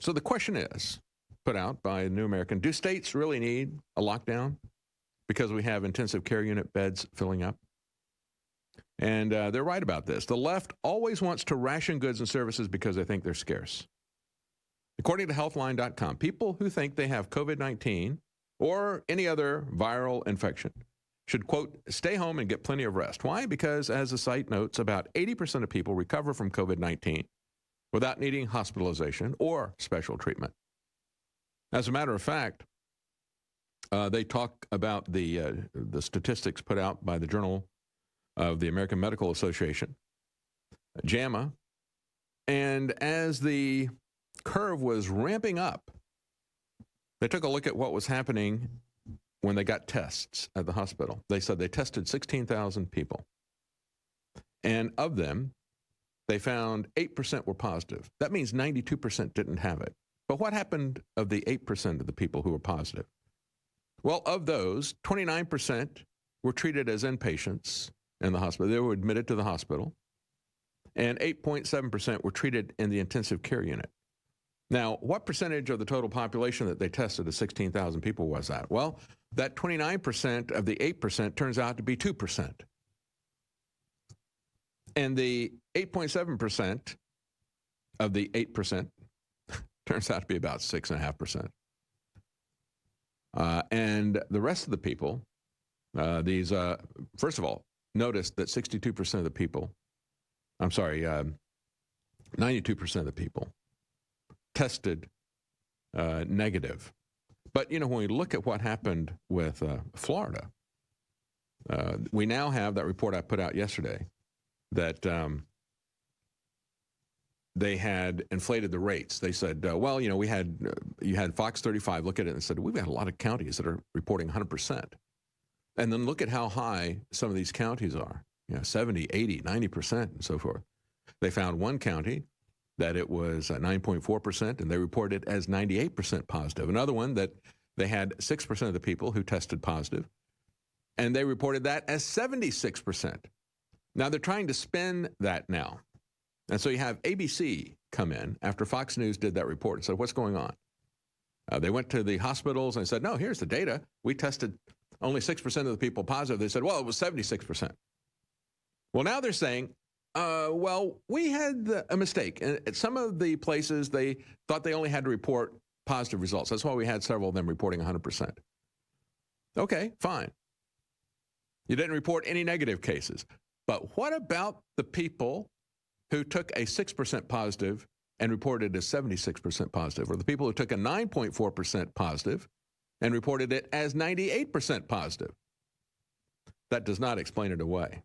So the question is, put out by New American, do states really need a lockdown because we have intensive care unit beds filling up? And they're right about this. The left always wants to ration goods and services because they think they're scarce. According to Healthline.com, people who think they have COVID-19 or any other viral infection should, quote, stay home and get plenty of rest. Why? Because, as the site notes, about 80% of people recover from COVID-19 without needing hospitalization or special treatment. As a matter of fact, they talk about the statistics put out by the Journal of the American Medical Association, JAMA, and as the curve was ramping up, they took a look at what was happening when they got tests at the hospital. They said they tested 16,000 people, and of them, they found 8% were positive. That means 92% didn't have it. But what happened of the 8% of the people who were positive? Well, of those, 29% were treated as inpatients in the hospital. They were admitted to the hospital. And 8.7% were treated in the intensive care unit. Now, what percentage of the total population that they tested, the 16,000 people, was that? Well, that 29% of the 8% turns out to be 2%. And the 8.7% of the 8% turns out to be about 6.5%. And the rest of the people, first of all, notice that 62% of the people, 92% of the people tested negative. But, you know, when we look at what happened with Florida, we now have that report I put out yesterday that they had inflated the rates. They said, well, you know, you had Fox 35 look at it and said, we've got a lot of counties that are reporting 100%. And then look at how high some of these counties are, 70, 80, 90%, and so forth. They found one county that it was 9.4%, and they reported it as 98% positive. Another one that they had 6% of the people who tested positive, and they reported that as 76%. Now, they're trying to spin that now. And so you have ABC come in after Fox News did that report and said, what's going on? They went to the hospitals and said, no, here's the data. We tested only 6% of the people positive. They said, well, it was 76%. Well, now they're saying, well, we had a mistake. At some of the places, they thought they only had to report positive results. That's why we had several of them reporting 100%. Okay, fine. You didn't report any negative cases. But what about the people who took a 6% positive and reported as 76% positive, or the people who took a 9.4% positive and reported it as 98% positive? That does not explain it away.